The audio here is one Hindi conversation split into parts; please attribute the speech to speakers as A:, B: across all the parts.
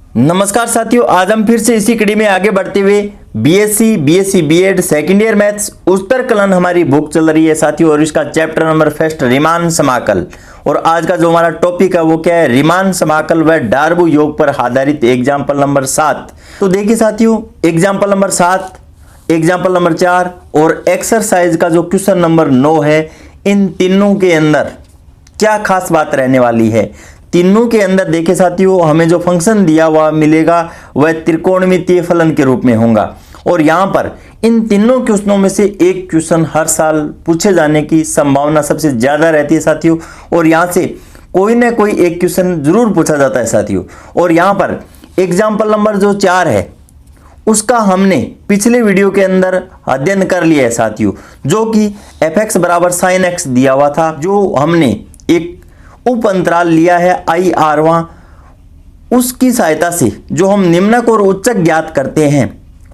A: नमस्कार साथियों, आज हम फिर से इसी कड़ी में आगे बढ़ते हुए BSc BEd second year maths उत्तर कलन हमारी बुक चल रही है साथियों, और इसका चैप्टर नंबर फर्स्ट रीमान समाकल। और आज का जो हमारा टॉपिक है वो क्या है, रीमान समाकल व डार्बो योग पर आधारित एग्जाम्पल नंबर 7। तो देखिए साथियों, एग्जाम्पल नंबर 7, एग्जाम्पल नंबर 4 और एक्सरसाइज का जो क्वेश्चन नंबर 9 है, इन तीनों के अंदर क्या खास बात रहने वाली है। तीनों के अंदर देखे साथियों, हमें जो फंक्शन दिया हुआ मिलेगा वह त्रिकोणमितीय फलन के रूप में होगा। और यहाँ पर इन तीनों क्वेश्चनों में से एक क्वेश्चन हर साल पूछे जाने की संभावना सबसे ज्यादा रहती है साथियों, और यहाँ से कोई ना कोई एक क्वेश्चन जरूर पूछा जाता है साथियों। और यहाँ पर एग्जाम्पल नंबर जो 4 है उसका हमने पिछले वीडियो के अंदर अध्ययन कर लिया है साथियों, जो कि fx बराबर sin x दिया हुआ था, जो हमने एक उप अंतराल लिया है IR, उसकी सहायता से जो हम निम्नक और उच्चक ज्ञात करते हैं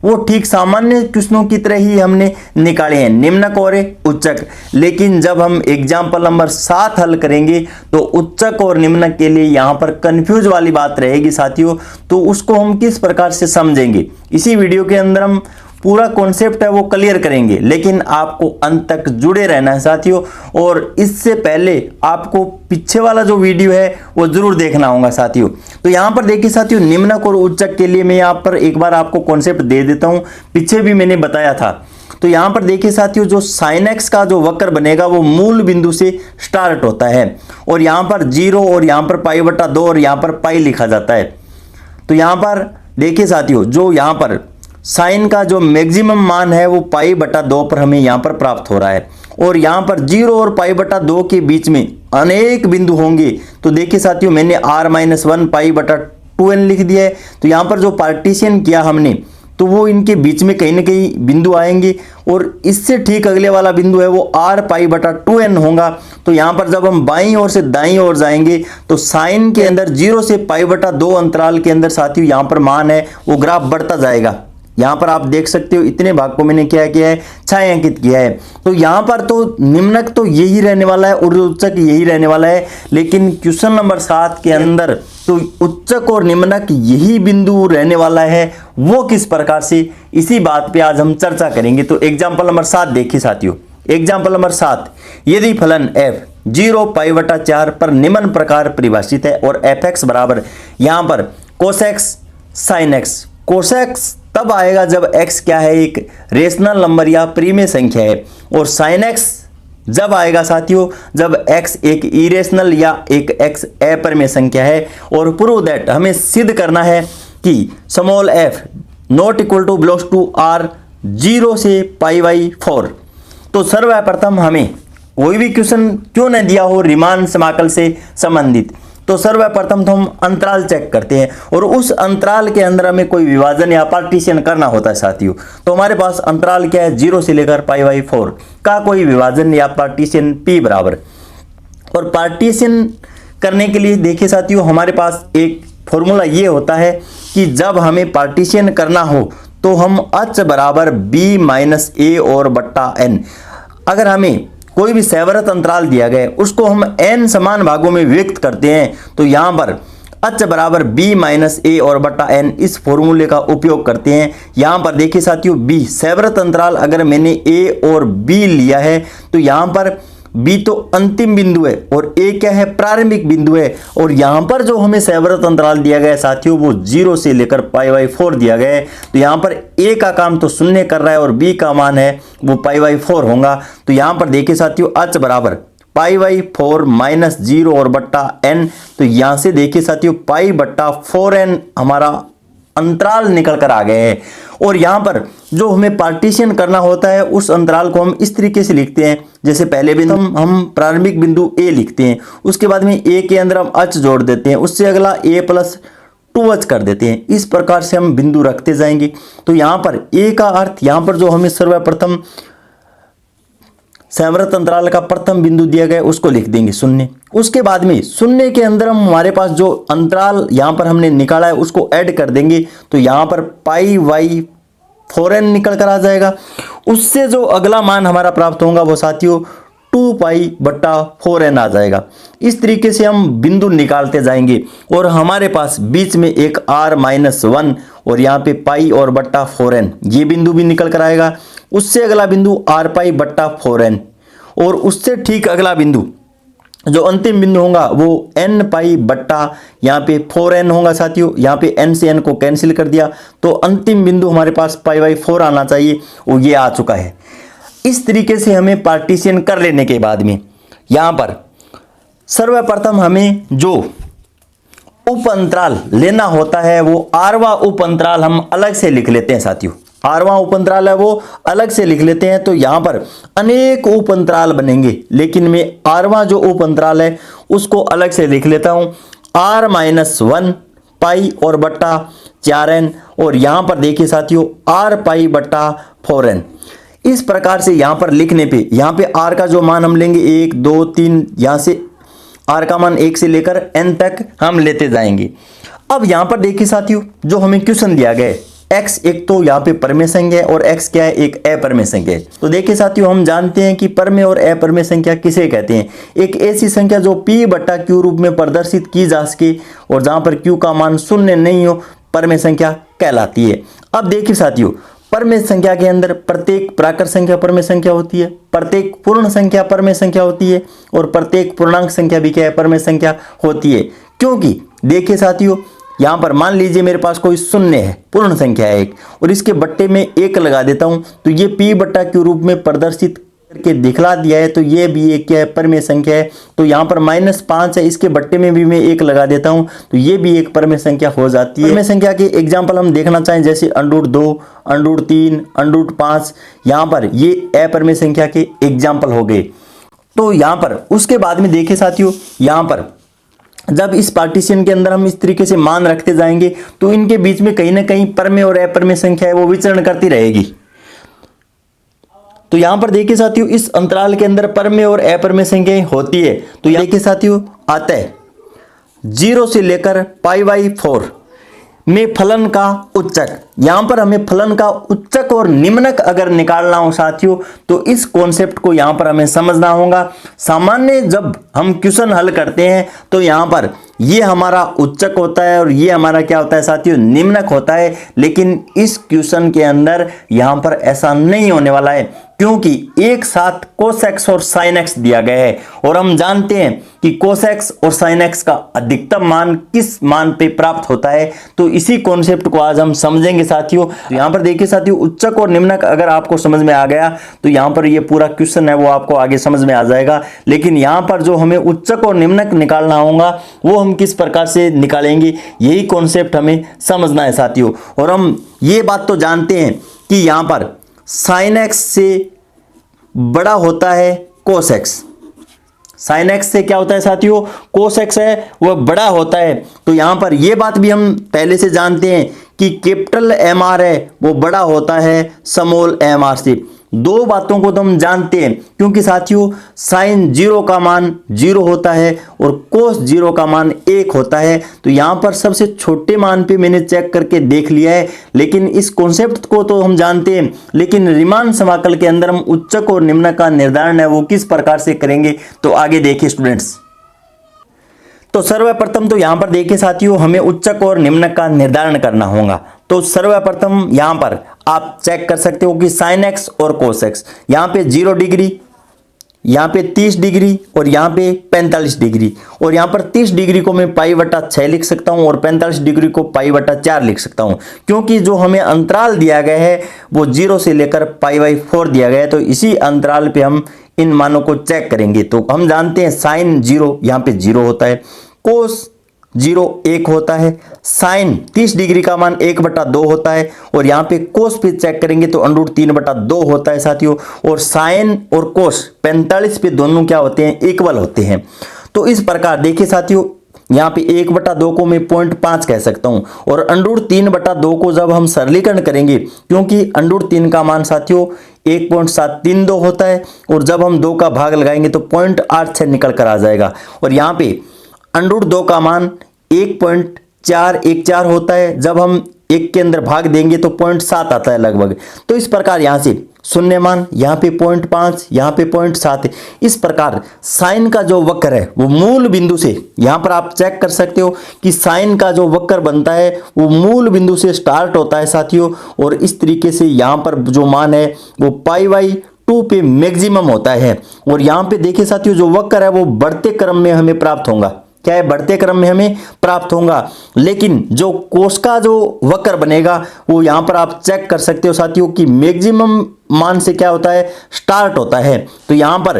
A: वो ठीक सामान्य क्वेश्चनों की तरह ही हमने निकाले हैं, निम्नक और उच्चक। लेकिन जब हम एग्जाम्पल नंबर 7 हल करेंगे तो उच्चक और निम्नक के लिए यहाँ पर कंफ्यूज वाली बात रहेगी साथियों। तो उसको हम किस प्रकार से समझेंगे, इसी वीडियो के अंदर हम पूरा कॉन्सेप्ट है वो क्लियर करेंगे, लेकिन आपको अंत तक जुड़े रहना है साथियों। और इससे पहले आपको पीछे वाला जो वीडियो है वो जरूर देखना होगा साथियों। तो यहाँ पर देखिए साथियों, निम्नक और उच्चक के लिए मैं यहाँ पर एक बार आपको कॉन्सेप्ट दे देता हूँ, पीछे भी मैंने बताया था। तो यहाँ पर देखिए साथियों, जो sin x का जो वक्र बनेगा वो मूल बिंदु से स्टार्ट होता है, और यहाँ पर 0 और यहाँ पर π/2 और यहाँ पर पाई लिखा जाता है। तो यहाँ पर देखिए साथियों, जो यहाँ पर साइन का जो मैक्सिमम मान है वो π/2 पर हमें यहाँ पर प्राप्त हो रहा है, और यहाँ पर 0 और π/2 के बीच में अनेक बिंदु होंगे। तो देखिए साथियों, मैंने r-1 π/2n लिख दिया है। तो यहाँ पर जो पार्टीशन किया हमने, तो वो इनके बीच में कहीं ना कहीं बिंदु आएंगे, और इससे ठीक अगले वाला बिंदु है वो r π/2n होगा। तो यहाँ पर जब हम बाईं ओर से दाईं ओर जाएंगे तो साइन के अंदर 0 से π/2 अंतराल के अंदर साथियों यहाँ पर मान है वो ग्राफ बढ़ता जाएगा। यहाँ पर आप देख सकते हो इतने भाग को मैंने क्या किया है, छायांकित किया है। तो यहाँ पर तो निम्नक तो यही रहने वाला है और उच्चक यही रहने वाला है, लेकिन क्वेश्चन नंबर 7 के अंदर तो उच्चक और निम्नक यही बिंदु रहने वाला है। वो किस प्रकार से, इसी बात पे आज हम चर्चा करेंगे। तो एग्जाम्पल नंबर 7 देखिए साथियों, एग्जाम्पल नंबर 7, यदि फलन f 0 π/4 पर निम्न प्रकार परिभाषित है और fx बराबर यहाँ पर cos x sin x, cos x तब आएगा जब x क्या है, एक रेशनल नंबर या प्रीमेय संख्या है, और sin x जब आएगा साथियों जब x एक इरेशनल या एक x अपरिमेय संख्या है। और प्रूव दैट हमें सिद्ध करना है कि small f not equal to belongs to r 0 से π/4। तो सर्वप्रथम हमें कोई भी क्वेश्चन क्यों न दिया हो रीमान समाकल से संबंधित, तो सर्वप्रथम तो हम अंतराल चेक करते हैं, और उस अंतराल के अंदर हमें कोई विभाजन या पार्टीशन करना होता है साथियों। तो हमारे पास अंतराल क्या है, 0 से लेकर π/4 का कोई विभाजन या पार्टीशन p बराबर। और पार्टीशन करने के लिए देखिए साथियों, हमारे पास एक फॉर्मूला ये होता है कि जब हमें पार्टीशन करना हो तो हम h बराबर b-a और बट्टा n, अगर हमें कोई भी सेवरत अंतराल दिया गया उसको हम n समान भागों में व्यक्त करते हैं, तो यहाँ पर h बराबर b-a और बट्टा n इस फॉर्मूले का उपयोग करते हैं। यहाँ पर देखिए साथियों, b सेवरत अंतराल अगर मैंने a और b लिया है तो यहाँ पर b तो अंतिम बिंदु है और a क्या है, प्रारंभिक बिंदु है। और यहाँ पर जो हमें सेवरत अंतराल दिया गया है साथियों वो 0 से लेकर π/4 दिया गया है। तो यहाँ पर a का काम तो शून्य कर रहा है और b का मान है वो π/4 होगा। तो यहाँ पर देखिए साथियों, h बराबर π/4 - 0 और बट्टा n। तो यहाँ से देखिए साथियों π/4n हमारा अंतराल निकल कर आ गए हैं। और यहाँ पर जो हमें पार्टीशन करना होता है उस अंतराल को हम इस तरीके से लिखते हैं, जैसे पहले बिंदु हम प्रारंभिक बिंदु a लिखते हैं, उसके बाद में a के अंदर हम h जोड़ देते हैं, उससे अगला a+2h कर देते हैं। इस प्रकार से हम बिंदु रखते जाएंगे। तो यहाँ पर a का अर्थ, यहाँ पर जो हमें सर्वप्रथम सेवरत अंतराल का प्रथम बिंदु दिया गया उसको लिख देंगे 0। उसके बाद में 0 के अंदर हम हमारे पास जो अंतराल यहाँ पर हमने निकाला है उसको ऐड कर देंगे, तो यहाँ पर π/4n निकल कर आ जाएगा। उससे जो अगला मान हमारा प्राप्त होगा वो साथियों 2π/4n आ जाएगा। इस तरीके से हम बिंदु निकालते जाएंगे और हमारे पास बीच में एक r-1 और यहाँ पे पाई और बट्टा 4n ये बिंदु भी निकल कर आएगा। उससे अगला बिंदु r पाई बट्टा 4n और उससे ठीक अगला बिंदु जो अंतिम बिंदु होगा वो n पाई बट्टा यहाँ पे 4n होगा साथियों। यहाँ पे n से n को कैंसिल कर दिया तो अंतिम बिंदु हमारे पास पाई बाई 4 आना चाहिए, वो ये आ चुका है। इस तरीके से हमें पार्टीशन कर लेने के बाद में यहाँ पर सर्वप्रथम हमें जो उप अंतराल लेना होता है वो आरवा उप अंतराल हम अलग से लिख लेते हैं साथियों। आरवा उप अंतराल है वो अलग से लिख लेते हैं। तो यहाँ पर अनेक उप अंतराल बनेंगे, लेकिन मैं आरवा जो उप अंतराल है उसको अलग से लिख लेता हूँ r-1 पाई और बट्टा 4n और यहाँ पर देखिए साथियों r पाई बट्टा 4n। इस प्रकार से यहाँ पर लिखने पे यहाँ पे r का जो मान हम लेंगे 1 2 3, यहाँ से r का मान 1 से लेकर n तक हम लेते जाएंगे। अब यहाँ पर देखिए साथियों जो हमें क्वेश्चन दिया गया है x एक तो यहाँ पे परमेय संख्या है और x क्या है, एक अपरमेय संख्या है। तो देखिए साथियों हम जानते हैं कि परमेय और अपरमेय संख्या किसे कहते हैं, एक ऐसी संख्या जो p बट्टा q रूप में प्रदर्शित की जा सके और जहां पर q का मान शून्य नहीं हो, परमेय संख्या कहलाती है। अब देखिए साथियों परमेय संख्या के अंदर प्रत्येक प्राकृत संख्या परमेय संख्या होती है, प्रत्येक पूर्ण संख्या परमेय संख्या होती है और प्रत्येक पूर्णांक संख्या भी क्या है, परमेय संख्या होती है। क्योंकि देखिए साथियों यहाँ पर मान लीजिए मेरे पास कोई शून्य है, पूर्ण संख्या है एक, और इसके बट्टे में 1 लगा देता हूं तो ये p बट्टा q रूप में प्रदर्शित करके दिखला दिया है, तो ये भी एक क्या है, परमेय संख्या है। तो यहाँ पर -5 है, इसके बट्टे में भी मैं 1 लगा देता हूं तो ये भी एक परमेय संख्या हो जाती है। परमेय संख्या के एग्जाम्पल हम देखना चाहें जैसे √2, √3, √5, यहाँ पर ये अपरमेय संख्या के एग्जाम्पल हो गए। तो यहाँ पर उसके बाद में देखिए साथियों यहाँ पर जब इस पार्टीशन के अंदर हम इस तरीके से मान रखते जाएंगे तो इनके बीच में कहीं ना कहीं परमेय और अपरमेय संख्या है वो विचरण करती रहेगी। तो यहां पर देखिए साथियों इस अंतराल के अंदर परमेय और अपरमेय संख्याएं होती है। तो यहां देखिए साथियों आता है 0 से लेकर π/4 में फलन का उच्चक। यहां पर हमें फलन का उच्चक और निम्नक अगर निकालना हो साथियों तो इस कॉन्सेप्ट को यहां पर हमें समझना होगा। सामान्य जब हम क्वेश्चन हल करते हैं तो यहां पर ये हमारा उच्चक होता है और ये हमारा क्या होता है साथियों, निम्नक होता है। लेकिन इस क्वेश्चन के अंदर यहां पर ऐसा नहीं होने वाला है क्योंकि एक साथ cos x और sin x दिया गया है और हम जानते हैं कि cos x और sin x का अधिकतम मान किस मान पे प्राप्त होता है। तो इसी कॉन्सेप्ट को आज हम समझेंगे साथियों। तो यहाँ पर देखिए साथियों उच्चक और निम्नक अगर आपको समझ में आ गया तो यहाँ पर ये पूरा क्वेश्चन है वो आपको आगे समझ में आ जाएगा। लेकिन यहाँ पर जो हमें उच्चक और निम्नक निकालना होगा वो हम किस प्रकार से निकालेंगे, यही कॉन्सेप्ट हमें समझना है साथियों। और हम ये बात तो जानते हैं कि यहाँ पर sin x से बड़ा होता है cos x। sin x से क्या होता है साथियों, cos x है वह बड़ा होता है। तो यहां पर यह बात भी हम पहले से जानते हैं कि कैपिटल MR है वो बड़ा होता है स्मॉल MR से। दो बातों को तो हम जानते हैं क्योंकि साथियों sin 0 का मान 0 होता है और cos 0 का मान 1 होता है। तो यहाँ पर सबसे छोटे मान पे मैंने चेक करके देख लिया है, लेकिन इस कॉन्सेप्ट को तो हम जानते हैं। लेकिन रीमान समाकल के अंदर हम उच्चक और निम्नक का निर्धारण है वो किस प्रकार से करेंगे तो आगे देखिए स्टूडेंट्स। तो सर्वप्रथम तो यहाँ पर देखिए साथियों हमें उच्चक और निम्नक का निर्धारण करना होगा। तो सर्वप्रथम यहाँ पर आप चेक कर सकते हो कि sin x और cos x, यहाँ पे 0 डिग्री, यहाँ पे 30 डिग्री और यहाँ पे 45 डिग्री। और यहाँ पर 30 डिग्री को मैं π/6 लिख सकता हूँ और 45 डिग्री को π/4 लिख सकता हूँ क्योंकि जो हमें अंतराल दिया गया है वो 0 से लेकर π/4 दिया गया है। तो इसी अंतराल पे हम इन मानों को चेक करेंगे। तो हम जानते हैं sin 0 यहाँ पे 0 होता है, cos 0 1 होता है, sin 30 डिग्री का मान 1/2 होता है और यहाँ पे cos पे चेक करेंगे तो √3/2 होता है साथियों। और sin और cos 45 पे दोनों क्या होते हैं, इक्वल होते हैं। तो इस प्रकार देखिए साथियों यहाँ पे 1/2 को मैं 0.5 कह सकता हूँ और √3/2 को जब हम सरलीकरण करेंगे क्योंकि √3 का मान साथियों 1.732 होता है और जब हम 2 का भाग लगाएंगे तो 0.86 निकल कर आ जाएगा। और यहाँ पे √2 का मान 1.414 होता है, जब हम 1 के अंदर भाग देंगे तो 0.7 आता है लगभग। तो इस प्रकार यहाँ से शून्य मान, यहाँ पे 0.5, यहाँ पे 0.7 है। इस प्रकार साइन का जो वक्र है वो मूल बिंदु से, यहाँ पर आप चेक कर सकते हो कि साइन का जो वक्र बनता है वो मूल बिंदु से स्टार्ट होता है साथियों, और इस तरीके से यहाँ पर जो मान है वो π/2 पे मैक्सिमम होता है। और यहाँ पे देखिए साथियों जो वक्र है वो बढ़ते क्रम में हमें प्राप्त होगा। क्या है? बढ़ते क्रम में हमें प्राप्त होगा। लेकिन जो कोस का जो वक्र बनेगा वो यहाँ पर आप चेक कर सकते हो साथियों कि मैक्सिमम मान से क्या होता है? स्टार्ट होता है। तो यहाँ पर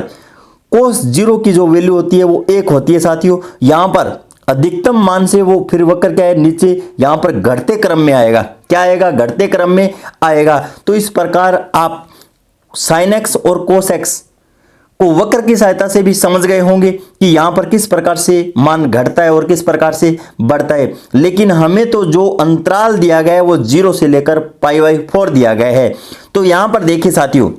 A: कोस 0 की जो वैल्यू होती है वो 1 होती है साथियों। यहाँ पर अधिकतम मान से वो फिर वक्र क्या है? नीचे यहाँ पर घटते क्रम में आएगा। क्या आएगा? घटते क्रम में आएगा। तो इस प्रकार आप साइन एक्स और कोस एक्स को वक्र की सहायता से भी समझ गए होंगे कि यहां पर किस प्रकार से मान घटता है और किस प्रकार से बढ़ता है। लेकिन हमें तो जो अंतराल दिया गया है वो 0 से लेकर π/4 दिया गया है। तो यहां पर देखिए साथियों,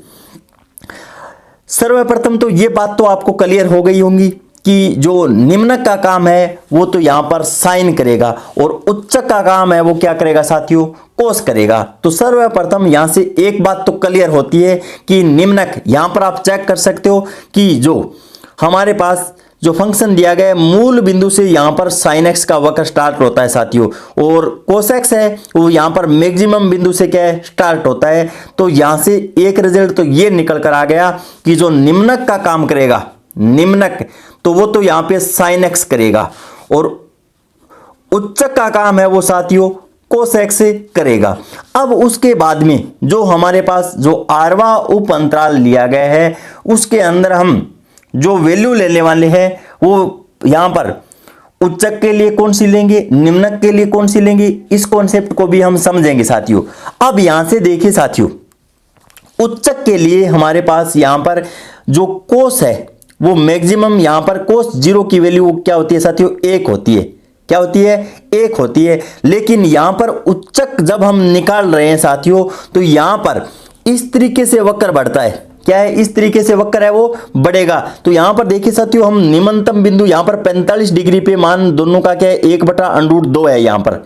A: सर्वप्रथम तो ये बात तो आपको क्लियर हो गई होंगी कि जो निम्नक का काम है वो तो यहां पर साइन करेगा और उच्चक का काम है वो क्या करेगा साथियों? कोस करेगा। तो सर्वप्रथम यहां से एक बात तो क्लियर होती है कि निम्नक, यहां पर आप चेक कर सकते हो कि जो हमारे पास जो फंक्शन दिया गया है मूल बिंदु से यहां पर साइन एक्स का वक्र स्टार्ट होता है साथियों, और कोस एक्स है वो यहां पर मैक्सिमम बिंदु से क्या है? स्टार्ट होता है। तो यहां से एक रिजल्ट तो ये निकल कर आ गया कि जो निम्नक का काम करेगा, निम्नक, तो वो तो यहां पे साइन एक्स करेगा, और उच्चक का काम है वो साथियों कोस एक्स से करेगा। अब उसके बाद में जो हमारे पास जो आरवा उप अंतराल लिया गया है उसके अंदर हम जो वैल्यू लेने वाले हैं वो यहां पर उच्चक के लिए कौन सी लेंगे, निम्नक के लिए कौन सी लेंगे, इस कॉन्सेप्ट को भी हम समझेंगे साथियों। अब यहां से देखिए साथियों, उच्चक के लिए हमारे पास यहां पर जो कोस है वो मैक्सिमम, यहां पर कोस 0 की वैल्यू क्या होती है साथियों? 1 होती है। क्या होती है? 1 होती है। लेकिन यहां पर उच्चक जब हम निकाल रहे हैं साथियों तो यहां पर इस तरीके से वक्र बढ़ता है। क्या है? इस तरीके से वक्र है वो बढ़ेगा। तो यहां पर देखिए साथियों, हम निम्नतम बिंदु यहां पर 45 डिग्री पे मान दोनों का क्या है? 1/√2 है यहां पर।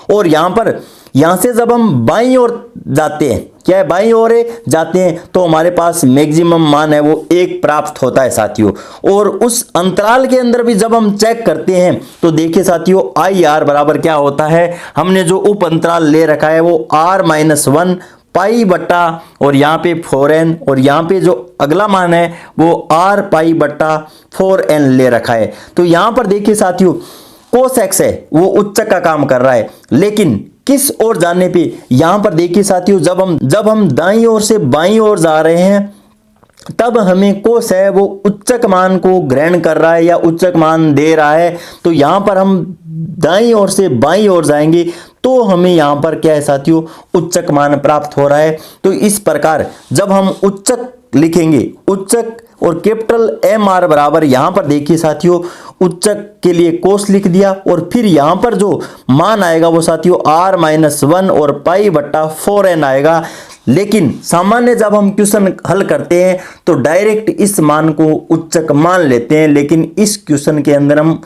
A: और यहां पर यहां से जब हम बाईं ओर जाते हैं, क्या है? बाईं ओर जाते हैं तो हमारे पास मैक्सिमम मान है वो 1 प्राप्त होता है साथियों। और उस अंतराल के अंदर भी जब हम चेक करते हैं तो देखिए साथियों, आई आर बराबर क्या होता है? हमने जो उप अंतराल ले रखा है वो r-1 पाई बट्टा और यहाँ पे 4n, और यहाँ पे जो अगला मान है वो r π/4n ले रखा है। तो यहाँ पर देखिए साथियों, कोस एक्स है वो उच्चक का काम कर रहा है, लेकिन किस ओर जाने पे? यहां पर देखिए साथियों, जब हम दाईं ओर से बाईं ओर जा रहे हैं तब हमें कोस है वो उच्चक मान को ग्रहण कर रहा है या उच्चक मान दे रहा है। तो यहां पर हम दाईं ओर से बाईं ओर जाएंगे तो हमें यहां पर क्या है साथियों? उच्चक मान प्राप्त हो रहा है। तो इस प्रकार जब हम उच्चक लिखेंगे, उच्चक और कैपिटल MR बराबर, यहां पर देखिए साथियों, उच्चक के लिए कोस लिख दिया और फिर यहां पर जो मान आएगा वो साथियों r-1 और π/4n आएगा। लेकिन सामान्य जब हम क्वेश्चन हल करते हैं तो डायरेक्ट इस मान को उच्चक मान लेते हैं, लेकिन इस क्वेश्चन के अंदर हम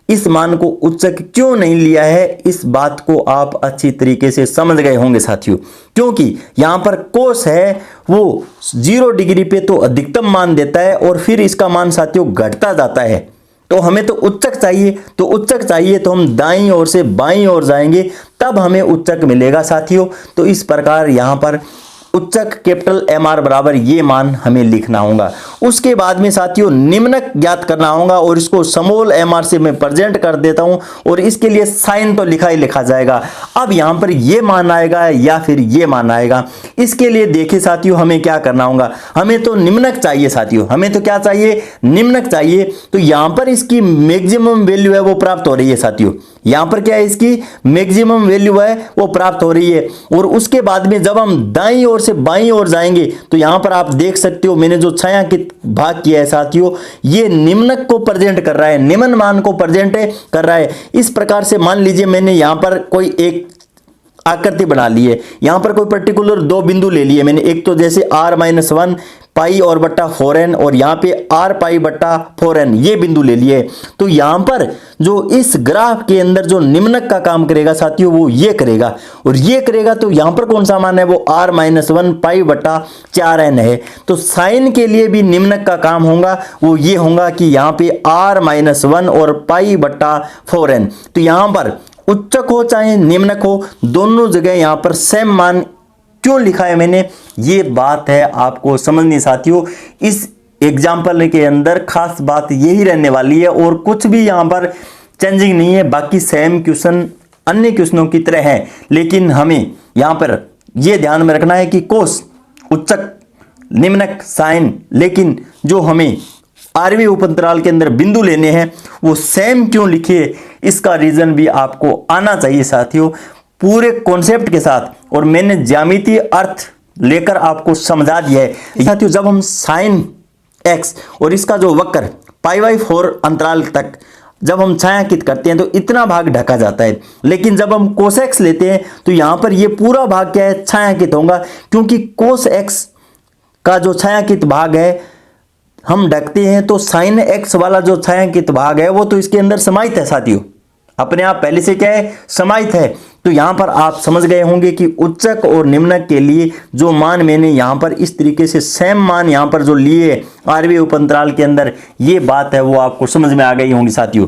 A: इस मान को उच्चक क्यों नहीं लिया है, इस बात को आप अच्छी तरीके से समझ गए होंगे साथियों। क्योंकि यहां पर कोस है वो 0 डिग्री पे तो अधिकतम मान देता है और फिर इसका मान साथियों घटता जाता है। तो हमें तो उच्चक चाहिए, तो उच्चक चाहिए तो हम दाईं ओर से बाईं ओर जाएंगे तब हमें उच्चक मिलेगा साथियों। तो इस प्रकार यहां पर उच्चक कैपिटल MR बराबर ये मान हमें लिखना होगा। उसके बाद में साथियों निम्नक ज्ञात करना होगा और इसको स्मॉल MR से मैं प्रेजेंट कर देता हूं, और इसके लिए साइन तो लिखा ही लिखा जाएगा। अब यहां पर ये मान आएगा या फिर ये मान आएगा, इसके लिए देखिए साथियों हमें क्या करना होगा। हमें तो निम्नक चाहिए साथियों, हमें तो क्या चाहिए? निम्नक चाहिए। तो यहां पर इसकी मैक्सिमम वैल्यू है वो प्राप्त हो रही है साथियों। यहां पर क्या है? इसकी मैक्सिमम वैल्यू है वो प्राप्त हो रही है। और उसके बाद में जब हम दाईं ओर से बाईं ओर जाएंगे तो यहां पर आप देख सकते हो मैंने जो छायांकित भाग किया है साथियों, ये निम्नक को प्रेजेंट कर रहा है, निम्न मान को प्रेजेंट कर रहा है। इस प्रकार से मान लीजिए मैंने यहां पर कोई एक आकृति बना ली है, यहां पर कोई पर्टिकुलर 2 बिंदु ले लिए मैंने, एक तो जैसे r-1 पाई और बट्टा 4n और यहाँ पे r पाई बट्टा 4n ये बिंदु ले लिए। तो यहाँ पर जो इस ग्राफ के अंदर जो निम्नक का काम करेगा साथियों वो ये करेगा और ये करेगा। तो यहाँ पर कौन सा मान है वो r-1 पाई बट्टा 4n है। तो साइन के लिए भी निम्नक का काम होगा, वो ये होगा कि यहाँ पे r-1 और पाई बट्टा 4n। तो यहाँ पर उच्चक हो चाहे निम्नक हो दोनों जगह यहाँ पर सेम मान क्यों लिखा है मैंने, ये बात है आपको समझनी साथियों। इस एग्जाम्पल के अंदर खास बात यही रहने वाली है और कुछ भी यहाँ पर चेंजिंग नहीं है, बाकी सेम क्वेश्चन अन्य क्वेश्चनों की तरह है। लेकिन हमें यहाँ पर यह ध्यान में रखना है कि कोस उच्चक निम्नक साइन, लेकिन जो हमें आरवी उपअंतराल के अंदर बिंदु लेने हैं वो सेम क्यों लिखे, इसका रीजन भी आपको आना चाहिए साथियों पूरे कॉन्सेप्ट के साथ। और मैंने ज्यामितीय अर्थ लेकर आपको समझा दिया है साथियों। जब हम साइन एक्स और इसका जो वक्र π/4 अंतराल तक जब हम छायांकित करते हैं तो इतना भाग ढका जाता है, लेकिन जब हम कोस एक्स लेते हैं तो यहां पर ये पूरा भाग क्या है छायांकित होगा, क्योंकि कोस एक्स का जो छायांकित भाग है हम ढकते हैं तो साइन एक्स वाला जो छायांकित भाग है वो तो इसके अंदर समाहित है साथियों, अपने आप पहले से क्या है समाहित है। तो यहां पर आप समझ गए होंगे कि उच्चक और निम्नक के लिए जो मान मैंने यहां पर इस तरीके से सेम मान यहां पर जो लिए आरवी उपअंतराल के अंदर, ये बात है वो आपको समझ में आ गई होंगी साथियों।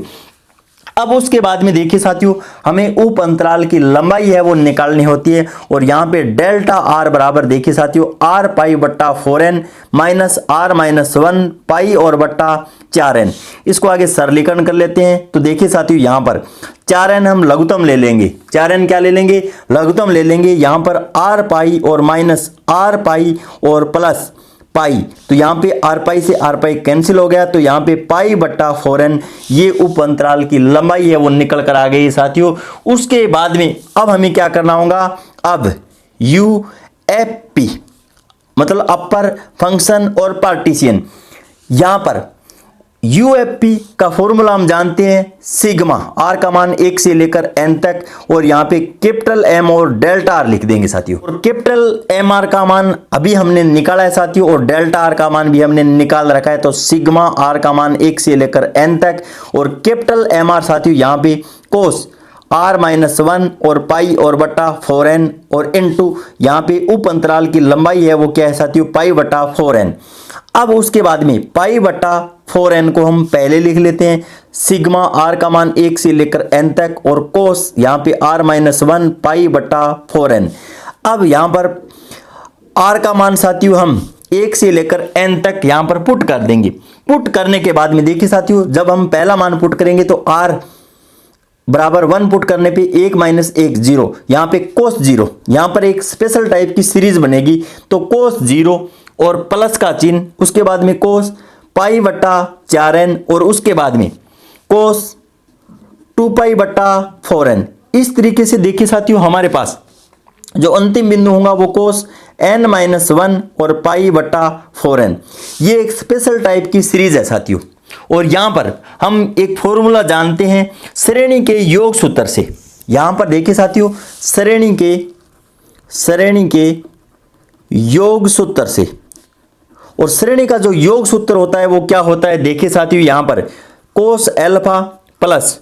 A: अब उसके बाद में देखिए साथियों हमें उप अंतराल की लंबाई है वो निकालनी होती है और यहाँ पे डेल्टा आर बराबर देखिए साथियों r पाई बट्टा 4n माइनस r-1 पाई और बट्टा 4n। इसको आगे सरलीकरण कर लेते हैं। तो देखिए साथियों यहाँ पर 4n हम लघुत्तम ले लेंगे, 4n क्या ले लेंगे लघुत्तम ले लेंगे। यहाँ पर r पाई और माइनस r पाई और प्लस पाई, तो यहाँ पे आर पाई से आर पाई कैंसिल हो गया, तो यहाँ पे पाई बट्टा 4n ये उप अंतराल की लंबाई है वो निकल कर आ गई साथियों। उसके बाद में अब हमें क्या करना होगा, अब यू एफ पी मतलब अपर फंक्शन और पार्टीशियन, यहाँ पर यूएफपी का फॉर्मूला हम जानते हैं सिग्मा, आर का मान 1 से लेकर n तक और यहाँ पे कैपिटल एम और डेल्टा आर लिख देंगे साथियों। और कैपिटल एम आर का मान अभी हमने निकाला है साथियों और डेल्टा आर का मान भी हमने निकाल रखा है। तो सिग्मा आर का मान 1 से लेकर n तक और कैपिटल एम आर साथियों यहाँ पे कोस r-1 और पाई और बट्टा 4n और इनटू यहाँ पे उप अंतराल की लंबाई है वो क्या है साथियों पाई बट्टा 4n। अब उसके बाद में पाई बट्टा 4n को हम पहले लिख लेते हैं सिग्मा r का मान 1 से लेकर n तक और कोस यहाँ पे r-1 पाई बट्टा 4n। अब यहाँ पर r का मान साथियों हम 1 से लेकर n तक यहाँ पर पुट कर देंगे। पुट करने के बाद में देखिए साथियों जब हम पहला मान पुट करेंगे तो r बराबर 1 पुट करने पे 1 माइनस 1 0, यहाँ पे कोस 0, यहाँ पर एक स्पेशल टाइप की सीरीज बनेगी। तो कोस 0 और प्लस का चिन्ह, उसके बाद में कोस पाई बट्टा 4n और उसके बाद में कोस 2 पाई बट्टा 4n। इस तरीके से देखिए साथियों हमारे पास जो अंतिम बिंदु होगा वो कोस n-1 और पाई बट्टा 4n। ये एक स्पेशल टाइप की सीरीज है साथियों। और यहां पर हम एक फॉर्मूला जानते हैं श्रेणी के योग सूत्र से। यहां पर देखिए साथियों श्रेणी के योग सूत्र से, और श्रेणी का जो योग सूत्र होता है वो क्या होता है देखिए साथियों यहां पर कोस एल्फा प्लस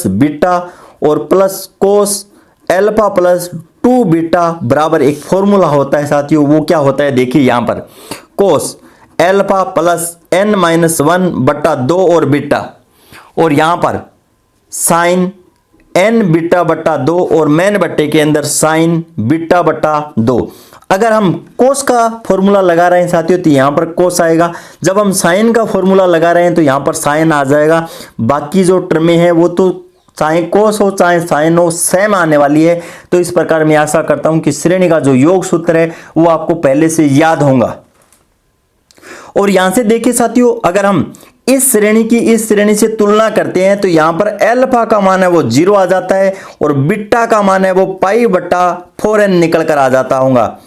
A: बीटा और plus cos alpha plus 2 beta बराबर एक फॉर्मूला होता है साथियों। वो क्या होता है देखिए यहां पर कोस एल्फा प्लस n-1 बट्टा 2 और बीटा, और यहां पर साइन n बीटा बट्टा 2 और मैन बट्टे के अंदर साइन बीटा बट्टा 2। अगर हम कोस का फॉर्मूला लगा रहे हैं साथियों तो यहां पर कोस आएगा, जब हम साइन का फॉर्मूला लगा रहे हैं तो यहां पर साइन आ जाएगा। बाकी जो टर्में हैं वो तो चाहे कोस हो चाहे साइन हो सेम आने वाली है। तो इस प्रकार मैं आशा करता हूं कि श्रेणी का जो योग सूत्र है वो आपको पहले से याद होगा। और यहां से देखिए साथियों अगर हम इस श्रेणी की इस श्रेणी से तुलना करते हैं तो यहां पर एल्फा का मान है वो 0 आ जाता है और बीटा का मान है वो पाई बट्टा 4n निकल कर आ जाता होगा।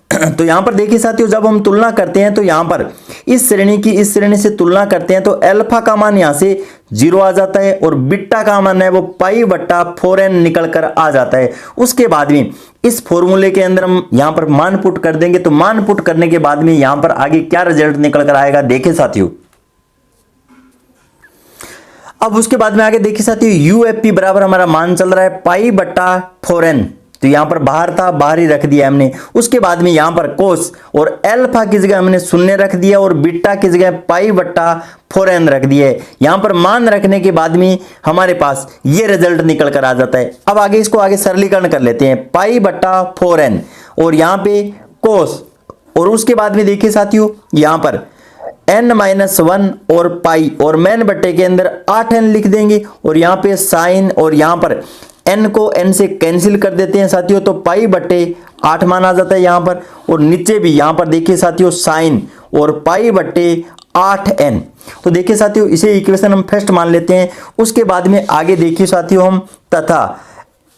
A: तो यहाँ पर देखिए साथियों, जब हम तुलना करते हैं तो यहाँ पर इस श्रेणी की इस श्रेणी से तुलना करते हैं तो अल्फा का मान यहाँ से 0 आ जाता है और बीटा का मान है वो पाई बट्टा 4n निकल कर आ जाता है। उसके बाद में इस फॉर्मूले के अंदर हम यहाँ पर मान पुट कर देंगे, तो मान पुट करने के बाद में यहाँ पर आगे क्या रिजल्ट निकल कर आएगा देखिए साथियों। अब उसके बाद में आगे देखिए साथियों, यूएफपी बराबर हमारा मान चल रहा है पाई बट्टा 4n, तो यहां पर बाहर था, बाहर ही रख दिया हमने। उसके बाद में यहां पर कोस और अल्फा की जगह हमने 0 रख दिया और बीटा की जगह पाई बट्टा 4n रख दिया है। यहां पर मान रखने के बाद में हमारे पास ये रिजल्ट निकल कर आ जाता है। अब आगे इसको आगे सरलीकरण कर लेते हैं, पाई बट्टा 4n और यहां पे कोस, और उसके बाद में देखिए साथियों यहां पर n-1 और पाई और मैन बट्टे के अंदर 8n लिख देंगे और यहां पे साइन और यहां पर n को n से कैंसिल कर देते हैं साथियों, तो पाई बट्टे 8 मान आ जाता है यहां पर। और नीचे भी यहां पर देखिए साथियों साइन और पाई बट्टे 8n, तो देखिए साथियों इसे इक्वेशन हम फर्स्ट मान लेते हैं। उसके बाद में आगे देखिए साथियों हम तथा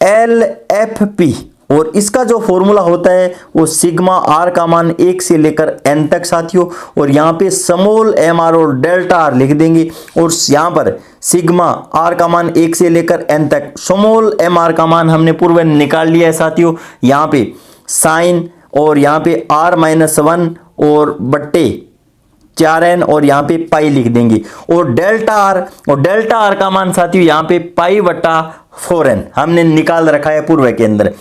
A: LFP और इसका जो फॉर्मूला होता है वो सिग्मा r का मान 1 से लेकर n तक साथियों, और यहाँ पे स्मॉल mr और डेल्टा r लिख देंगे और यहाँ पर सिग्मा r का मान 1 से लेकर n तक, स्मॉल mr का मान हमने पूर्व निकाल लिया है साथियों। यहाँ पे साइन और यहाँ पे r-1 और बट्टे 4n और यहाँ पे पाई लिख देंगे और डेल्टा r का मान साथियों यहाँ पे पाई बट्टा 4n हमने निकाल रखा है पूर्व के अंदर।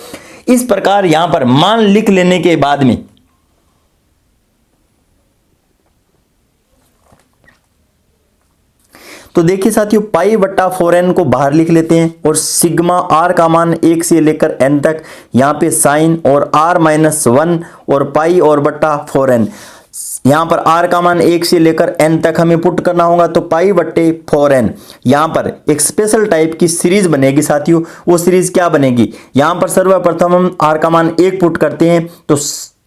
A: इस प्रकार यहां पर मान लिख लेने के बाद में तो देखिए साथियों पाई बट्टा 4n को बाहर लिख लेते हैं और सिग्मा r का मान 1 से लेकर n तक, यहां पे साइन और r-1 और पाई और बट्टा 4n, यहां पर r का मान 1 से लेकर n तक हमें पुट करना होगा, तो पाई बट्टे 4n। यहां पर एक स्पेशल टाइप की सीरीज बनेगी साथियों, वो सीरीज क्या बनेगी, यहां पर सर्वप्रथम हम r का मान 1 पुट करते हैं तो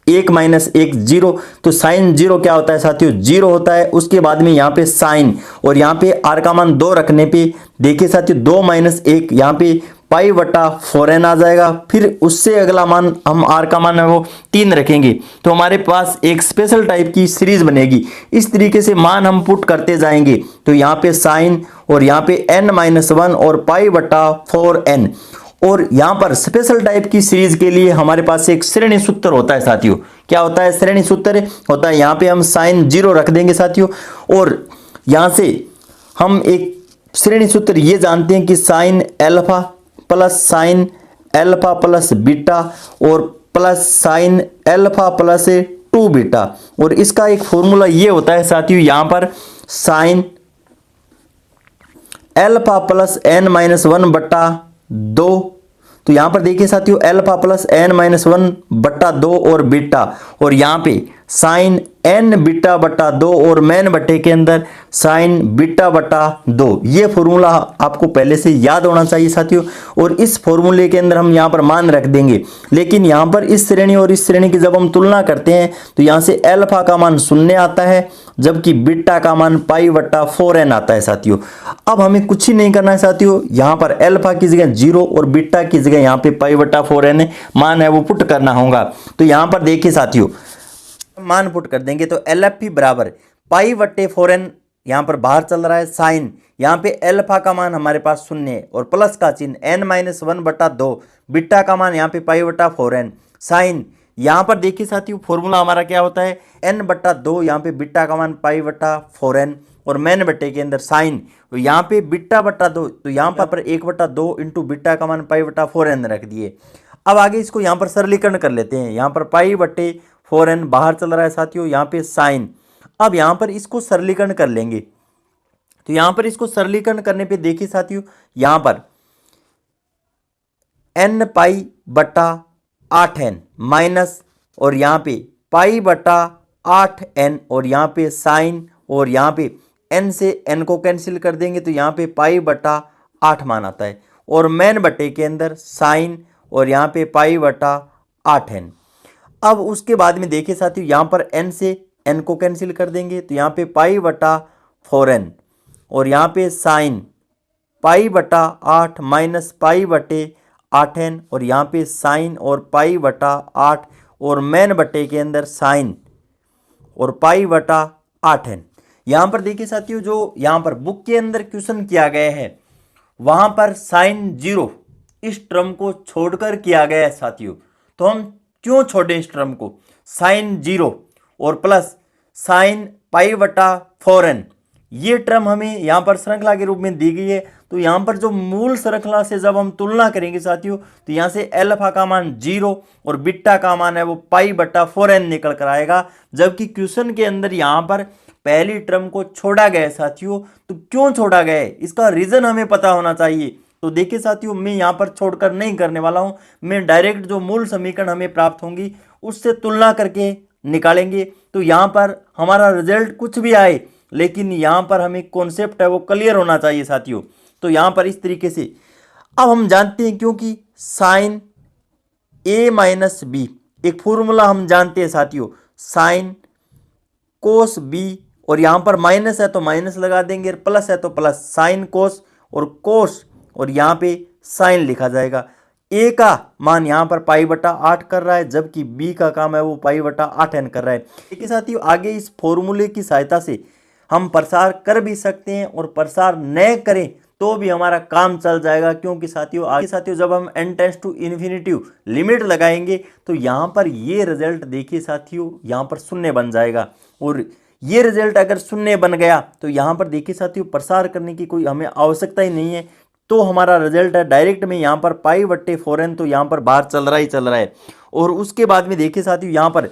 A: 1-1 0, तो साइन 0 क्या होता है साथियों 0 होता है। उसके बाद में यहाँ पे साइन और यहाँ पे r का मान 2 रखने पे देखिए साथियों 2-1 यहाँ पे पाई बट्टा 4n आ जाएगा। फिर उससे अगला मान हम r का मान है वो 3 रखेंगे, तो हमारे पास एक स्पेशल टाइप की सीरीज बनेगी। इस तरीके से मान हम पुट करते जाएंगे, तो यहाँ पे साइन और यहाँ पे n-1 और पाई बट्टा 4n, और यहां पर स्पेशल टाइप की सीरीज के लिए हमारे पास एक श्रेणी सूत्र होता है साथियों। क्या होता है श्रेणी सूत्र होता है, यहां पे हम साइन 0 रख देंगे साथियों, और यहां से हम एक श्रेणी सूत्र ये जानते हैं कि साइन अल्फा प्लस बीटा और plus sine alpha plus 2 beta, और इसका एक फॉर्मूला ये होता है साथियों यहां पर साइन अल्फा प्लस n-1 बट्टा 2, तो यहां पर देखिए साथियों अल्फा प्लस n-1 बट्टा 2 और बीटा, और यहां पे साइन n बीटा बट्टा 2 और मैन बट्टे के अंदर साइन बीटा बट्टा 2। ये फॉर्मूला आपको पहले से याद होना चाहिए साथियों, और इस फॉर्मूले के अंदर हम यहां पर मान रख देंगे। लेकिन यहां पर इस श्रेणी और इस श्रेणी की जब हम तुलना करते हैं तो यहां से अल्फा का मान 0 आता है, जबकि बीटा का मान पाई बट्टा 4n आता है साथियों। अब हमें कुछ ही नहीं करना है साथियों, यहां पर अल्फा की जगह 0 और बीटा की जगह यहां पे पाई बट्टा 4n मान है वो पुट करना होगा। तो यहां पर देखिए साथियों मान पुट कर देंगे तो LFP बराबर पाई बट्टे 4n यहां पर बाहर चल रहा है, साइन यहां पे अल्फा का मान हमारे पास 0 है और प्लस का चिन्ह n-1 बट्टा 2, बीटा का मान यहां पे पाई बट्टा 4n, साइन यहां पर देखिए साथियों फॉर्मूला हमारा क्या होता है n बट्टा 2, यहां पे बीटा का मान पाई बट्टा 4n और मैन बट्टे के अंदर साइन, तो यहाँ पे बीटा बट्टा 2, तो यहाँ पर 1/2 इंटू बीटा का मान पाई बट्टा 4n रख दिए। अब आगे इसको यहाँ पर सरलीकरण कर लेते हैं, यहाँ पर पाई बट्टे 4n बाहर चल रहा है साथियों, यहाँ पे साइन। अब यहाँ पर इसको सरलीकरण कर लेंगे, तो यहाँ पर इसको सरलीकरण करने पे देखिए साथियों यहाँ पर n पाई बट्टा 8n माइनस और यहाँ पे पाई बट्टा 8n और यहाँ पे साइन और यहाँ पे n से n को कैंसिल कर देंगे तो यहाँ पे पाई बट्टा 8 मान आता है, और मैन बट्टे के अंदर साइन और यहाँ पे पाई बट्टा 8n। अब उसके बाद में देखिए साथियों यहाँ पर n से n को कैंसिल कर देंगे तो यहाँ पे पाई बट्टा 4n और यहाँ पे साइन पाई बट्टा 8 माइनस पाई बट्टे 8n और यहाँ पे साइन और पाई बट्टा 8 और मेन बट्टे के अंदर साइन और पाई बटा 8n। यहाँ पर देखिए साथियों, जो यहाँ पर बुक के अंदर क्वेश्चन किया गया है वहाँ पर साइन 0 इस टर्म को छोड़कर किया गया है साथियों। तो हम क्यों छोड़ें इस टर्म को? साइन 0 और प्लस साइन पाई बटा 4n, ये टर्म हमें यहाँ पर श्रृंखला के रूप में दी गई है। तो यहाँ पर जो मूल श्रृंखला से जब हम तुलना करेंगे साथियों, तो यहाँ से अल्फा का मान 0 और बीटा का मान है वो पाई बटा 4n निकल कर आएगा। जबकि क्वेश्चन के अंदर यहाँ पर पहली टर्म को छोड़ा गया है साथियों। तो क्यों छोड़ा गया है, इसका रीजन हमें पता होना चाहिए। तो देखिए साथियों, मैं यहाँ पर छोड़कर नहीं करने वाला हूँ, मैं डायरेक्ट जो मूल समीकरण हमें प्राप्त होंगी उससे तुलना करके निकालेंगे। तो यहाँ पर हमारा रिजल्ट कुछ भी आए, लेकिन यहाँ पर हमें कॉन्सेप्ट है वो क्लियर होना चाहिए साथियों। तो यहाँ पर इस तरीके से अब हम जानते हैं, क्योंकि साइन a माइनस बी एक फॉर्मूला हम जानते हैं साथियों, साइन कोस b, और यहाँ पर माइनस है तो माइनस लगा देंगे, प्लस है तो प्लस, साइन कोस और कोस और यहाँ पे साइन लिखा जाएगा। a का मान यहाँ पर पाई बटा 8 कर रहा है, जबकि b का काम है वो पाई बटा 8n कर रहा है। देखिए साथियों, आगे इस फॉर्मूले की सहायता से हम प्रसार कर भी सकते हैं और प्रसार न करें तो भी हमारा काम चल जाएगा। क्योंकि साथियों आगे साथियों जब हम n tends to infinity limit लगाएंगे तो यहाँ पर ये रिजल्ट देखिए साथियों, यहाँ पर शून्य बन जाएगा। और ये रिजल्ट अगर शून्य बन गया तो यहाँ पर देखिए साथियों प्रसार करने की कोई हमें आवश्यकता ही नहीं है। तो हमारा रिजल्ट है डायरेक्ट में यहाँ पर पाई बट्टे 4n, तो यहाँ पर बाहर चल रहा है। और उसके बाद में देखिए साथियों, यहाँ पर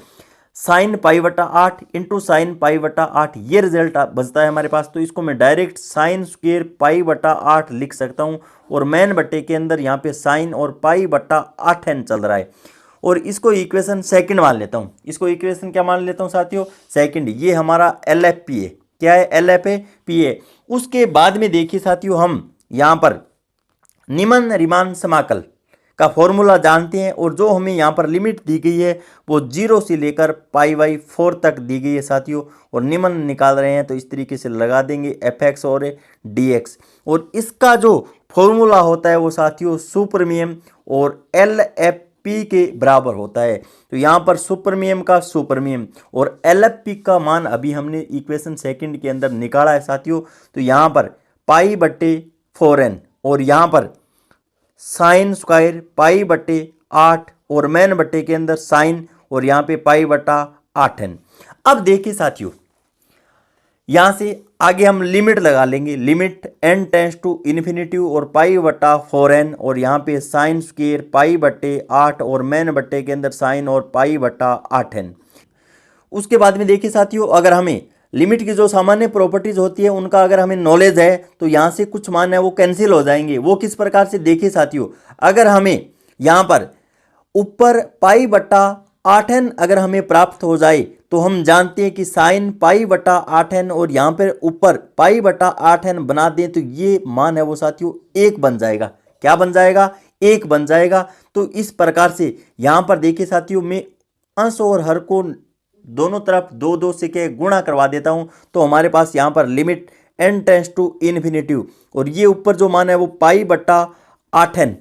A: साइन पाई बटा 8 इंटू साइन पाई बटा 8 ये रिजल्ट बचता है हमारे पास। तो इसको मैं डायरेक्ट साइन स्क्वेयर पाई बटा 8 लिख सकता हूँ। और मेन बट्टे के अंदर यहाँ पे साइन और पाई बटा 8n चल रहा है। और इसको इक्वेशन सेकंड मान लेता हूँ। इसको इक्वेशन क्या मान लेता हूँ साथियों? सेकंड। ये हमारा LFP है। क्या है? LFP है। उसके बाद में देखिए साथियों, हम यहाँ पर निम्न रीमान समाकल का फॉर्मूला जानते हैं, और जो हमें यहाँ पर लिमिट दी गई है वो 0 से लेकर पाई बाई 4 तक दी गई है साथियों। और निम्न निकाल रहे हैं तो इस तरीके से लगा देंगे fx और dx। और इसका जो फॉर्मूला होता है वो साथियों सुपरमियम और LFP के बराबर होता है। तो यहाँ पर सुपरमियम का सुपरमियम और LFP का मान अभी हमने इक्वेशन सेकंड के अंदर निकाला है साथियों। तो यहाँ पर पाई बट्टे 4n और यहाँ पर साइन स्क्वायर पाई बट्टे 8 और मेन बट्टे के अंदर साइन और यहाँ पे पाई बटा 8n। अब देखिए साथियों, यहाँ से आगे हम लिमिट लगा लेंगे, limit n tends to infinity और पाई बटा 4n और यहाँ पे साइन स्क्वायर पाई बट्टे 8 और मेन बट्टे के अंदर साइन और पाई बटा 8n। उसके बाद में देखिए साथियों, अगर हमें लिमिट की जो सामान्य प्रॉपर्टीज होती है उनका अगर हमें नॉलेज है तो यहाँ से कुछ मान है वो कैंसिल हो जाएंगे। वो किस प्रकार से? देखिए साथियों, अगर हमें यहाँ पर ऊपर पाई बटा 8n अगर हमें प्राप्त हो जाए तो हम जानते हैं कि साइन पाई बटा 8n और यहाँ पर ऊपर पाई बटा 8n बना दें तो ये मान है वो साथियों 1 बन जाएगा। क्या बन जाएगा? 1 बन जाएगा। तो इस प्रकार से यहाँ पर देखिए साथियों, मैं अंश और हर को दोनों तरफ 2 से के गुणा करवा देता हूं। तो हमारे पास यहाँ पर limit n tends to infinity और ये ऊपर जो मान है वो पाई बटा 8n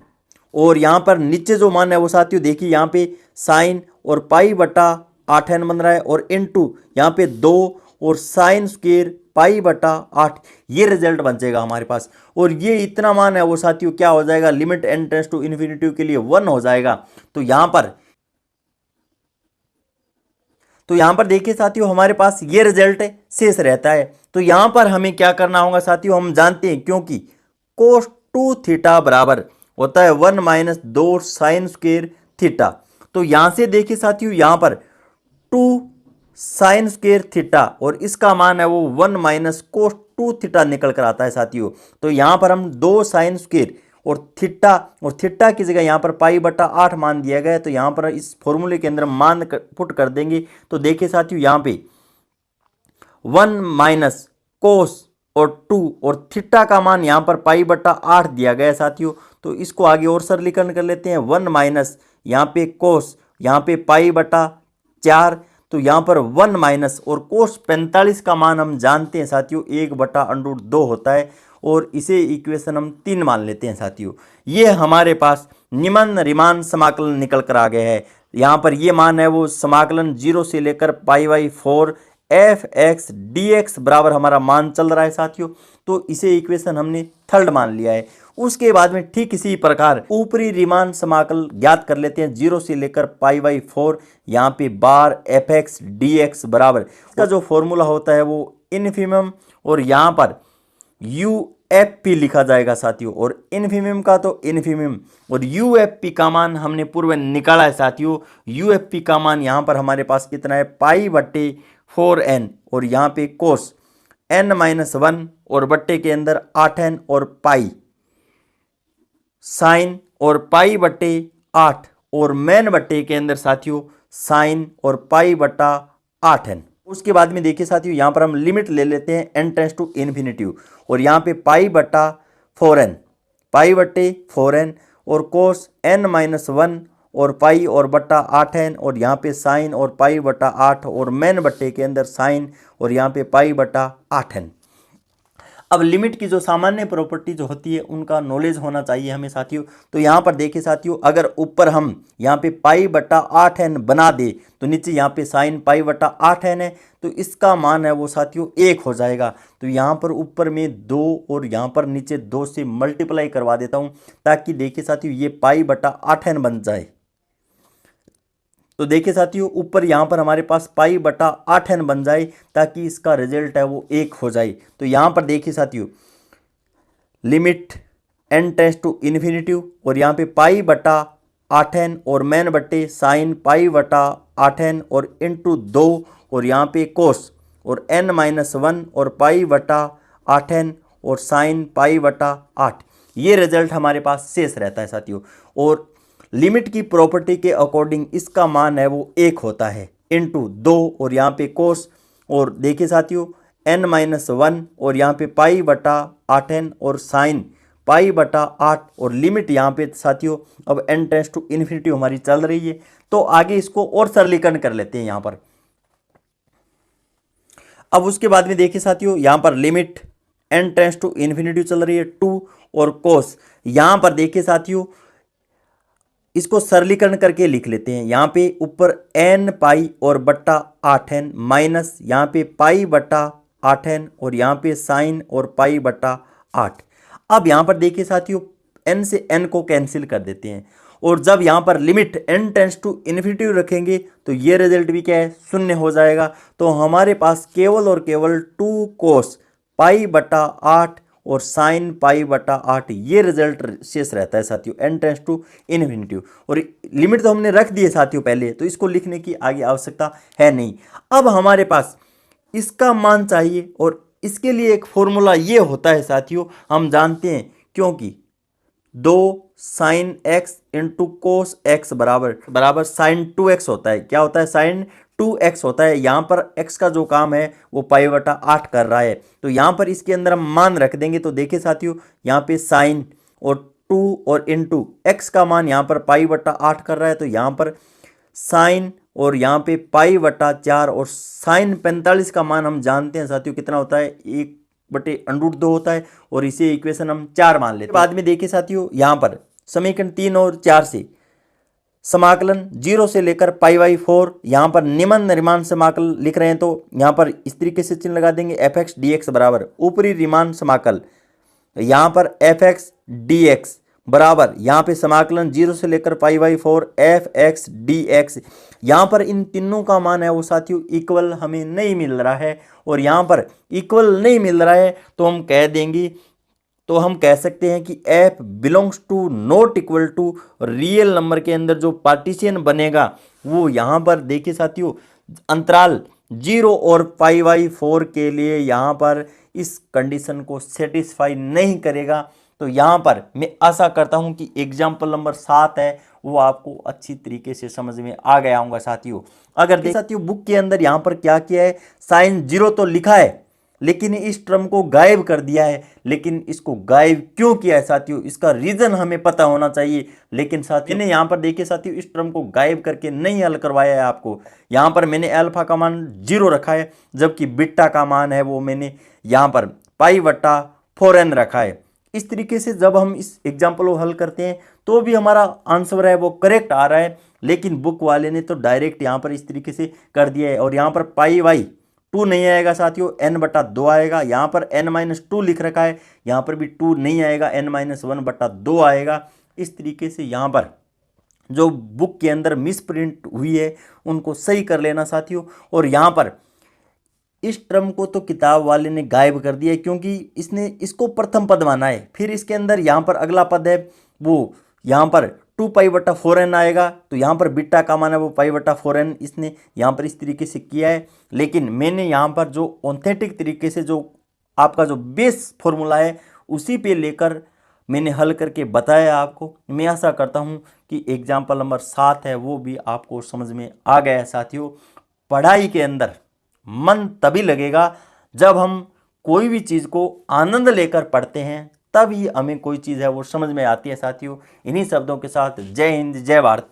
A: और यहाँ पर नीचे जो मान है वो साथियों देखिए यहाँ पे साइन और पाई बटा 8n बन रहा है और इनटू यहाँ पे 2 और साइन स्क्वायर पाई बटा 8 ये रिजल्ट बन जाएगा हमारे पास। और ये इतना मान है वो साथियों क्या हो जाएगा? Limit n tends to infinity के लिए 1 हो जाएगा। तो यहाँ पर देखिए साथियों, हमारे पास ये रिजल्ट शेष रहता है। तो यहाँ पर हमें क्या करना होगा साथियों? हम जानते हैं क्योंकि कोस 2 थीटा बराबर होता है 1 माइनस 2 साइन स्क्वायर थीटा। तो यहाँ से देखिए साथियों, यहाँ पर 2 साइन स्क्वायर थीटा और इसका मान है वो 1 माइनस कोस 2 थीटा निकल कर आता है साथियों। तो यहाँ पर हम 2 साइन स्क्वायर और थीटा की जगह यहाँ पर पाई बटा 8 मान दिया गया है। तो यहाँ पर इस फॉर्मूले के अंदर मान पुट कर देंगे। तो देखिए साथियों, यहाँ पे 1 माइनस कोस और 2 और थीटा का मान यहाँ पर पाई बटा 8 दिया गया है साथियों। तो इसको आगे और सरलीकरण कर लेते हैं। 1 माइनस यहाँ पे कोस, यहाँ पे पाई बटा 4, तो यहाँ पर 1 माइनस और कोस 45 का मान हम जानते हैं साथियों 1/√2 होता है और इसे इक्वेशन हम 3 मान लेते हैं साथियों। ये हमारे पास निम्न रीमान समाकलन निकल कर आ गया है। यहाँ पर ये मान है वो समाकलन 0 से लेकर π/4 f(x) बराबर हमारा मान चल रहा है साथियों। तो इसे इक्वेशन हमने थर्ड मान लिया है। उसके बाद में ठीक इसी प्रकार ऊपरी रीमान समाकल ज्ञात कर लेते हैं 0 से लेकर π/4 यहाँ पे बार f(x) dx बराबर, इसका जो फॉर्मूला होता है वो इन्फिमम और यहाँ पर UFP लिखा जाएगा साथियों, और इन्फिमम का तो इन्फिमम और UFP का मान हमने पूर्व निकाला है साथियों। UFP का मान यहाँ पर हमारे पास कितना है π/4n और यहाँ पे कोस n-1 और बट्टे के अंदर 8n और पाई साइन और π/8 और मेन बट्टे के अंदर साथियों साइन और π/8n। उसके बाद में देखिए साथियों यहाँ पर हम लिमिट ले लेते हैं n टेंस टू इन्फिनिटी और यहाँ पे π/4n और कोस n-1 और पाई और बट्टा 8n और यहाँ पे साइन और π/8 और मेन बट्टे के अंदर साइन और यहाँ पे π/8n। अब लिमिट की जो सामान्य प्रॉपर्टी जो होती है उनका नॉलेज होना चाहिए हमें साथियों। तो यहाँ पर देखिए साथियों, अगर ऊपर हम यहाँ पे π/8n बना दे तो नीचे यहाँ पे साइन π/8n है, तो इसका मान है वो साथियों 1 हो जाएगा। तो यहाँ पर ऊपर में 2 और यहाँ पर नीचे 2 से मल्टीप्लाई करवा देता हूँ ताकि देखिए साथियों ये π/8n बन जाए। तो देखिए साथियों ऊपर यहाँ पर हमारे पास π/8n बन जाए ताकि इसका रिजल्ट है वो 1 हो जाए। तो यहाँ पर देखिए साथियों limit n tends to infinity और यहाँ पे π/8n और मेन बट्टे साइन π/8n और इंटू 2 और यहाँ पे कोस और n-1 और π/8n और साइन π/8, ये रिजल्ट हमारे पास शेष रहता है साथियों। और लिमिट की प्रॉपर्टी के अकॉर्डिंग इसका मान है वो 1 होता है इंटू 2 और यहाँ पे कोस और देखिए साथियों n-1 और यहाँ पे π/8n और साइन π/8 और लिमिट यहाँ पे साथियों अब n टेंस टू इन्फिनिटी हमारी चल रही है। तो आगे इसको और सरलीकरण कर लेते हैं यहाँ पर। अब उसके बाद में देखिए साथियों यहाँ पर limit n tends to infinity चल रही है 2 और कोस, यहाँ पर देखिए साथियों इसको सरलीकरण करके लिख लेते हैं। यहाँ पे ऊपर n पाई और बट्टा 8n माइनस यहाँ पे π/8n और यहाँ पे साइन और π/8। अब यहाँ पर देखिए साथियों n से n को कैंसिल कर देते हैं और जब यहाँ पर limit n tends to infinity रखेंगे तो ये रिजल्ट भी क्या है 0 हो जाएगा। तो हमारे पास केवल और केवल 2 कोस π/8 और साइन π/8 ये रिजल्ट शेष रहता है साथियों n टेंस टू इन्फिनिटी। और लिमिट तो हमने रख दी है साथियों पहले, तो इसको लिखने की आगे आवश्यकता है नहीं। अब हमारे पास इसका मान चाहिए और इसके लिए एक फॉर्मूला ये होता है साथियों, हम जानते हैं क्योंकि 2 sine x into cos x बराबर साइन 2x होता है। क्या होता है? साइन 2x होता है। यहाँ पर x का जो काम है वो π/8 कर रहा है, तो यहाँ पर इसके अंदर हम मान रख देंगे। तो देखिए साथियों यहाँ पे साइन और 2 और इंटू x का मान यहाँ पर π/8 कर रहा है, तो यहाँ पर साइन और यहाँ पे π/4 और साइन 45 का मान हम जानते हैं साथियों कितना होता है 1/√2 होता है, और इसे इक्वेशन हम 4 मान लेते हैं। बाद में देखिए साथियों यहाँ पर समीकरण 3 और 4 से समाकलन 0 से लेकर π/4 यहाँ पर निम्न रीमान समाकल लिख रहे हैं, तो यहाँ पर इस तरीके से चिन्ह लगा देंगे f(x) dx बराबर ऊपरी रीमान समाकल यहाँ पर f(x) dx बराबर यहाँ पे समाकलन 0 से लेकर π/4 f(x) dx। यहाँ पर इन तीनों का मान है वो साथियों इक्वल हमें नहीं मिल रहा है, और यहाँ पर इक्वल नहीं मिल रहा है तो हम कह सकते हैं कि f belongs to not equal to real number के अंदर जो पार्टीशन बनेगा वो यहाँ पर देखिए साथियों अंतराल 0 और π/4 के लिए यहाँ पर इस कंडीशन को सेटिस्फाई नहीं करेगा। तो यहाँ पर मैं आशा करता हूँ कि एग्जाम्पल नंबर 7 है वो आपको अच्छी तरीके से समझ में आ गया होगा साथियों। अगर देखिए साथियों बुक के अंदर यहाँ पर क्या किया है, साइन 0 तो लिखा है लेकिन इस टर्म को गायब कर दिया है। लेकिन इसको गायब क्यों किया है साथियों, इसका रीजन हमें पता होना चाहिए। लेकिन साथियों मैंने यहाँ पर देखिए साथियों इस टर्म को गायब करके नहीं हल करवाया है आपको। यहाँ पर मैंने अल्फा का मान 0 रखा है, जबकि बीटा का मान है वो मैंने यहाँ पर π/4n रखा है। इस तरीके से जब हम इस एग्जाम्पल को हल करते हैं तो भी हमारा आंसर है वो करेक्ट आ रहा है, लेकिन बुक वाले ने तो डायरेक्ट यहाँ पर इस तरीके से कर दिया है। और यहाँ पर पाई वाई 2 नहीं आएगा साथियों, n/2 आएगा। यहाँ पर n-2 लिख रखा है, यहाँ पर भी 2 नहीं आएगा, n-1/2 आएगा। इस तरीके से यहाँ पर जो बुक के अंदर मिस प्रिंट हुई है उनको सही कर लेना साथियों। और यहाँ पर इस टर्म को तो किताब वाले ने गायब कर दिया है, क्योंकि इसने इसको प्रथम पद माना है। फिर इसके अंदर यहाँ पर अगला पद है वो यहाँ पर 2π/4n आएगा, तो यहाँ पर बीटा का मान है वो π/4n, इसने यहाँ पर इस तरीके से किया है। लेकिन मैंने यहाँ पर जो ऑथेंटिक तरीके से जो आपका जो बेस फॉर्मूला है उसी पे लेकर मैंने हल करके बताया आपको। मैं आशा करता हूँ कि एग्जाम्पल नंबर 7 है वो भी आपको समझ में आ गया है साथियों। पढ़ाई के अंदर मन तभी लगेगा जब हम कोई भी चीज़ को आनंद लेकर पढ़ते हैं, तभी हमें कोई चीज़ है वो समझ में आती है साथियों। इन्हीं शब्दों के साथ जय हिंद, जय भारत।